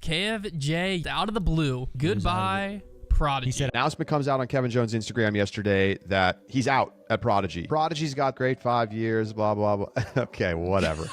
KJ, out of the blue, goodbye, Prodigy. He said, announcement comes out on Kevin Jones' Instagram yesterday that he's out at Prodigy. Prodigy's got great 5 years, blah, blah, blah. Okay, whatever.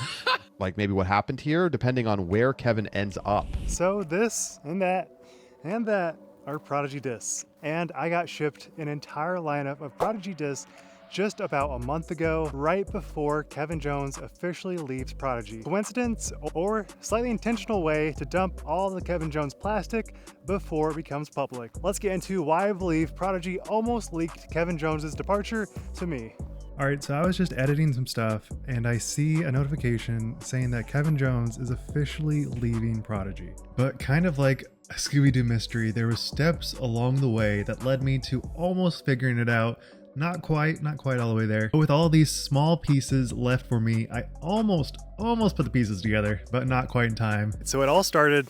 Like maybe what happened here, depending on where Kevin ends up. So this and that are Prodigy discs. And I got shipped an entire lineup of Prodigy discs just about a month ago, right before Kevin Jones officially leaves Prodigy. Coincidence or slightly intentional way to dump all the Kevin Jones plastic before it becomes public. Let's get into why I believe Prodigy almost leaked Kevin Jones's departure to me. All right, so I was just editing some stuff and I see a notification saying that Kevin Jones is officially leaving Prodigy. But kind of like a Scooby-Doo mystery, there were steps along the way that led me to almost figuring it out. Not quite all the way there. But with all these small pieces left for me, I almost put the pieces together, but not quite in time. So it all started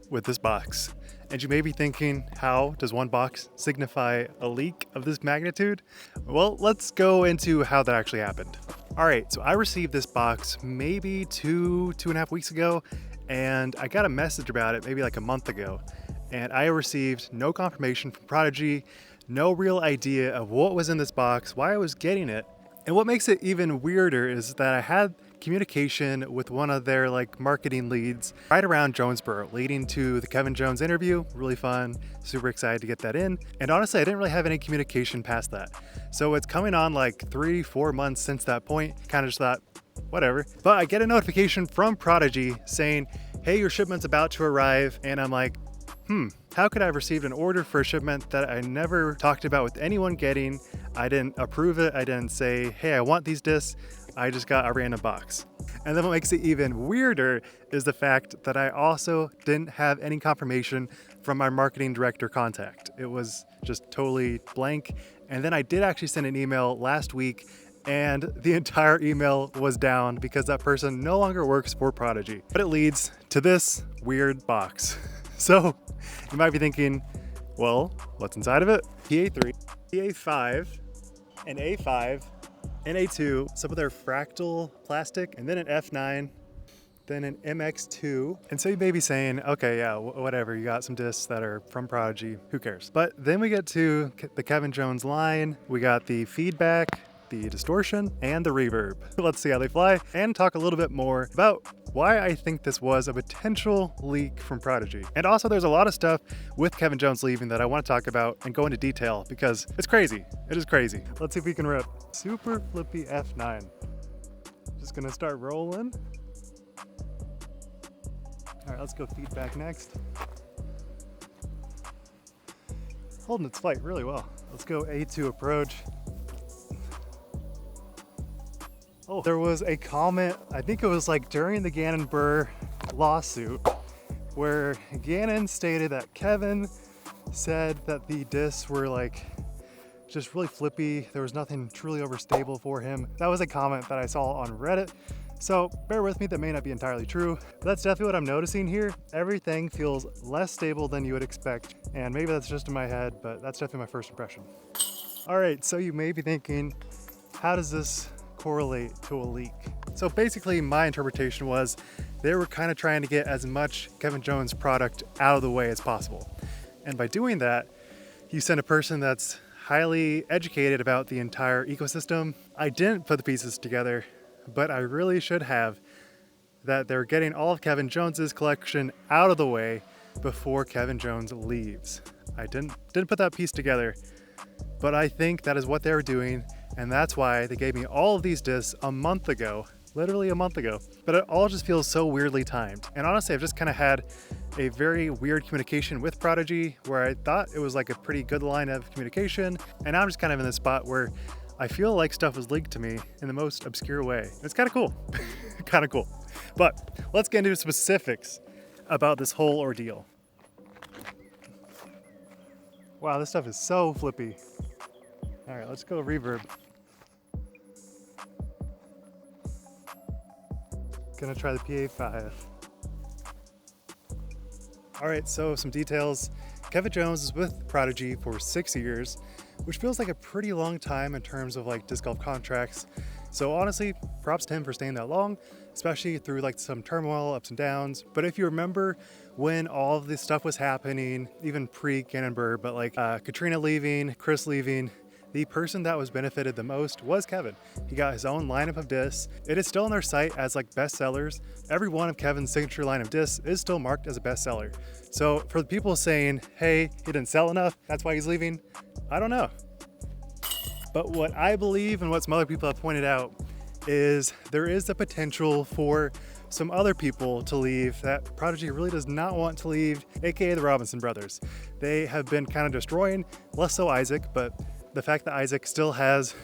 with this box. And you may be thinking, how does one box signify a leak of this magnitude? Well, let's go into how that actually happened. All right, so I received this box maybe two and a half weeks ago, and I got a message about it maybe like a month ago. And I received no confirmation from Prodigy, no real idea of what was in this box, why I was getting it. And what makes it even weirder is that I had communication with one of their marketing leads right around Jonesboro, leading to the Kevin Jones interview. Really fun, super excited to get that in. And honestly, I didn't really have any communication past that. So it's coming on 3-4 months since that point. Kind of just thought, whatever. But I get a notification from Prodigy saying, hey, your shipment's about to arrive. And I'm like, how could I have received an order for a shipment that I never talked about with anyone getting? I didn't approve it. I didn't say, hey, I want these discs. I just got a random box. And then what makes it even weirder is the fact that I also didn't have any confirmation from my marketing director contact. It was just totally blank. And then I did actually send an email last week, and the entire email was down because that person no longer works for Prodigy. But it leads to this weird box. So you might be thinking, well, what's inside of it? PA3, PA5, an A5, an A2, some of their fractal plastic, and then an F9, then an MX2. And so you may be saying, okay, yeah, whatever, you got some discs that are from Prodigy, who cares? But then we get to the Kevin Jones line, we got the feedback, the distortion, and the reverb. Let's see how they fly and talk a little bit more about why I think this was a potential leak from Prodigy. And also there's a lot of stuff with Kevin Jones leaving that I want to talk about and go into detail because it's crazy. It is crazy. Let's see if we can rip. Super flippy F9. Just gonna start rolling. All right, let's go feedback next. Holding its flight really well. Let's go A2 approach. Oh, there was a comment, I think it was during the Gannon Burr lawsuit, where Gannon stated that Kevin said that the discs were just really flippy. There was nothing truly overstable for him. That was a comment that I saw on Reddit. So bear with me, that may not be entirely true. But that's definitely what I'm noticing here. Everything feels less stable than you would expect. And maybe that's just in my head, but that's definitely my first impression. All right, so you may be thinking, how does this correlate to a leak? So basically my interpretation was they were kind of trying to get as much Kevin Jones product out of the way as possible. And by doing that, you send a person that's highly educated about the entire ecosystem. I didn't put the pieces together, but I really should have, that they're getting all of Kevin Jones's collection out of the way before Kevin Jones leaves. I didn't put that piece together, but I think that is what they were doing. And that's why they gave me all of these discs a month ago, literally a month ago. But it all just feels so weirdly timed. And honestly, I've just kind of had a very weird communication with Prodigy where I thought it was a pretty good line of communication. And now I'm just kind of in this spot where I feel like stuff was leaked to me in the most obscure way. It's kind of cool, kind of cool. But let's get into specifics about this whole ordeal. Wow, this stuff is so flippy. All right, let's go reverb. Gonna try the PA5. All right, so some details. Kevin Jones is with Prodigy for 6 years, which feels like a pretty long time in terms of disc golf contracts. So honestly, props to him for staying that long. especially through like some turmoil, ups and downs. But if you remember when all of this stuff was happening, even pre-Gannon, but like Katrina leaving, Chris leaving, the person that was benefited the most was Kevin. He got his own lineup of discs. It is still on their site as like bestsellers. Every one of Kevin's signature line of discs is still marked as a bestseller. So for the people saying, hey, he didn't sell enough, that's why he's leaving, I don't know. But what I believe and what some other people have pointed out is there is the potential for some other people to leave that Prodigy really does not want to leave, aka the Robinson brothers. They have been kind of destroying, less so Isaac, but the fact that Isaac still has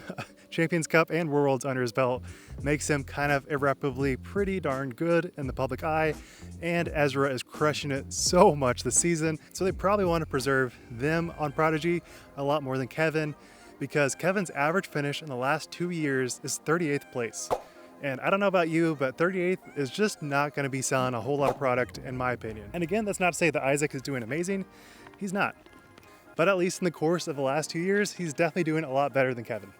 Champions Cup and Worlds under his belt makes him kind of irreparably pretty darn good in the public eye, and Ezra is crushing it so much this season, so they probably want to preserve them on Prodigy a lot more than Kevin, because Kevin's average finish in the last 2 years is 38th place. And I don't know about you, but 38th is just not going to be selling a whole lot of product in my opinion. And again, that's not to say that Isaac is doing amazing. He's not. But at least in the course of the last 2 years, he's definitely doing a lot better than Kevin.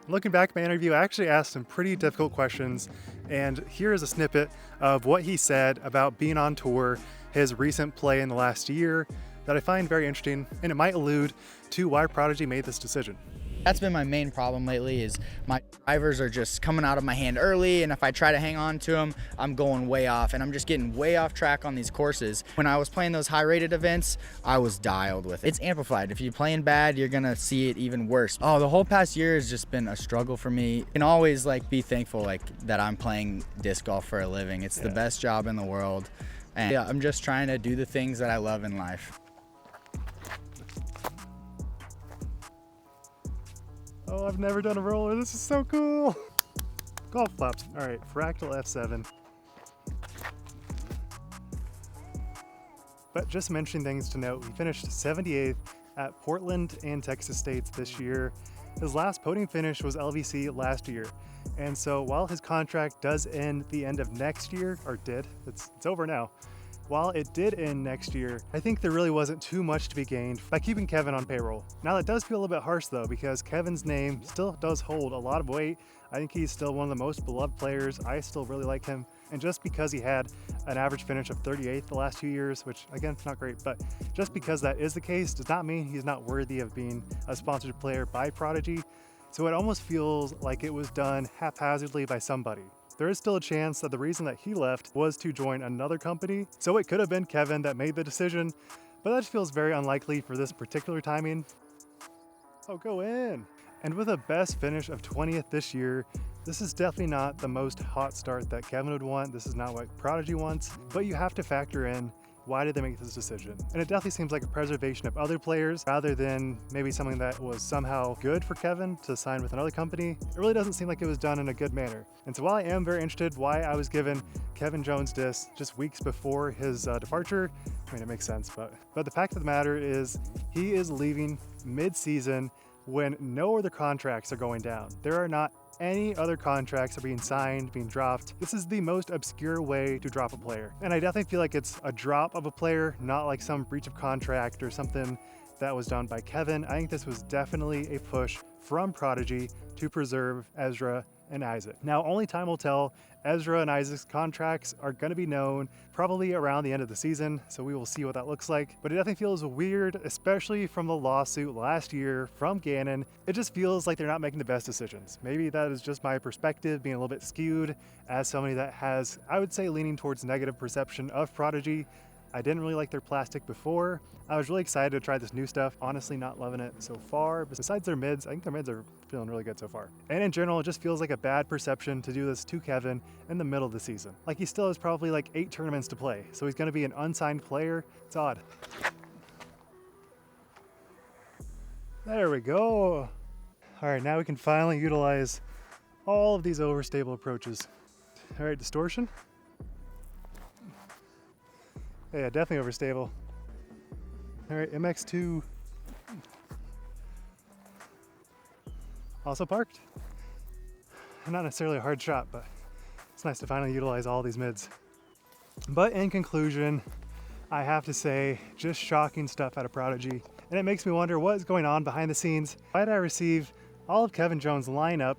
Looking back at my interview, I actually asked some pretty difficult questions, and here is a snippet of what he said about being on tour, his recent play in the last year, that I find very interesting, and it might allude to why Prodigy made this decision. That's been my main problem lately, is my drivers are just coming out of my hand early, and if I try to hang on to them, I'm going way off, and I'm just getting way off track on these courses. When I was playing those high-rated events, I was dialed with it. It's amplified. If you're playing bad, you're gonna see it even worse. Oh, the whole past year has just been a struggle for me. You can always like be thankful like that I'm playing disc golf for a living. It's the best job in the world, and yeah, I'm just trying to do the things that I love in life. Oh, I've never done a roller. This is so cool. Golf flaps. All right, fractal F7. But just mentioning things to note, he finished 78th at Portland and Texas States this year. His last podium finish was LVC last year. And so while his contract does end the end of next year, or did, it's over now. While it did end next year, I think there really wasn't too much to be gained by keeping Kevin on payroll. Now that does feel a little bit harsh though, because Kevin's name still does hold a lot of weight. I think he's still one of the most beloved players. I still really like him. And just because he had an average finish of 38th the last 2 years, which again, it's not great, but just because that is the case does not mean he's not worthy of being a sponsored player by Prodigy. So it almost feels like it was done haphazardly by somebody. There is still a chance that the reason that he left was to join another company, so it could have been Kevin that made the decision, but that just feels very unlikely for this particular timing. Oh, go in! And with a best finish of 20th this year, this is definitely not the most hot start that Kevin would want. This is not what Prodigy wants, but you have to factor in why did they make this decision? And it definitely seems like a preservation of other players rather than maybe something that was somehow good for Kevin to sign with another company. It really doesn't seem like it was done in a good manner. And so while I am very interested why I was given Kevin Jones disc just weeks before his departure, I mean, it makes sense, but the fact of the matter is he is leaving mid-season when no other contracts are going down. There are not any other contracts are being signed, being dropped. This is the most obscure way to drop a player. And I definitely feel like it's a drop of a player, not like some breach of contract or something that was done by Kevin. I think this was definitely a push from Prodigy to preserve Ezra and Isaac. Now, only time will tell. Ezra and Isaac's contracts are going to be known probably around the end of the season, so we will see what that looks like. But it definitely feels weird, especially from the lawsuit last year from Gannon. It just feels like they're not making the best decisions. Maybe that is just my perspective being a little bit skewed as somebody that has, I would say, leaning towards negative perception of Prodigy. I didn't really like their plastic before. I was really excited to try this new stuff. Honestly, not loving it so far. Besides their mids, I think their mids are feeling really good so far. And in general, it just feels like a bad perception to do this to Kevin in the middle of the season. Like he still has probably like 8 tournaments to play. So he's gonna be an unsigned player. It's odd. There we go. All right, now we can finally utilize all of these overstable approaches. All right, distortion. Yeah, definitely overstable. All right, MX2. Also parked. Not necessarily a hard shot, but it's nice to finally utilize all these mids. But in conclusion, I have to say, just shocking stuff out of Prodigy. And it makes me wonder what is going on behind the scenes. Why did I receive all of Kevin Jones' lineup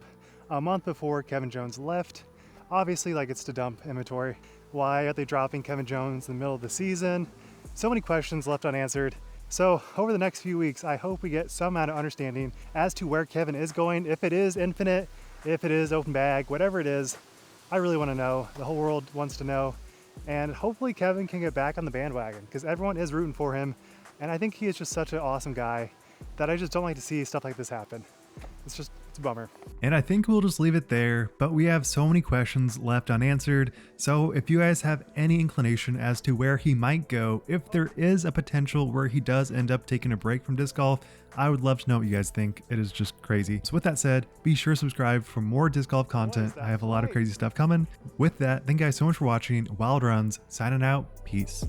a month before Kevin Jones left? Obviously, like, it's to dump inventory. Why are they dropping Kevin Jones in the middle of the season? So many questions left unanswered. So over the next few weeks, I hope we get some amount of understanding as to where Kevin is going. If it is infinite, if it is open bag, whatever it is, I really want to know. The whole world wants to know. And hopefully Kevin can get back on the bandwagon because everyone is rooting for him. And I think he is just such an awesome guy that I just don't like to see stuff like this happen. It's a bummer. And I think we'll just leave it there, but we have so many questions left unanswered. So if you guys have any inclination as to where he might go, if there is a potential where he does end up taking a break from disc golf, I would love to know what you guys think. It is just crazy. So with that said, be sure to subscribe for more disc golf content. I have a lot of crazy stuff coming. With that, thank you guys so much for watching. Wild Runs, signing out. Peace.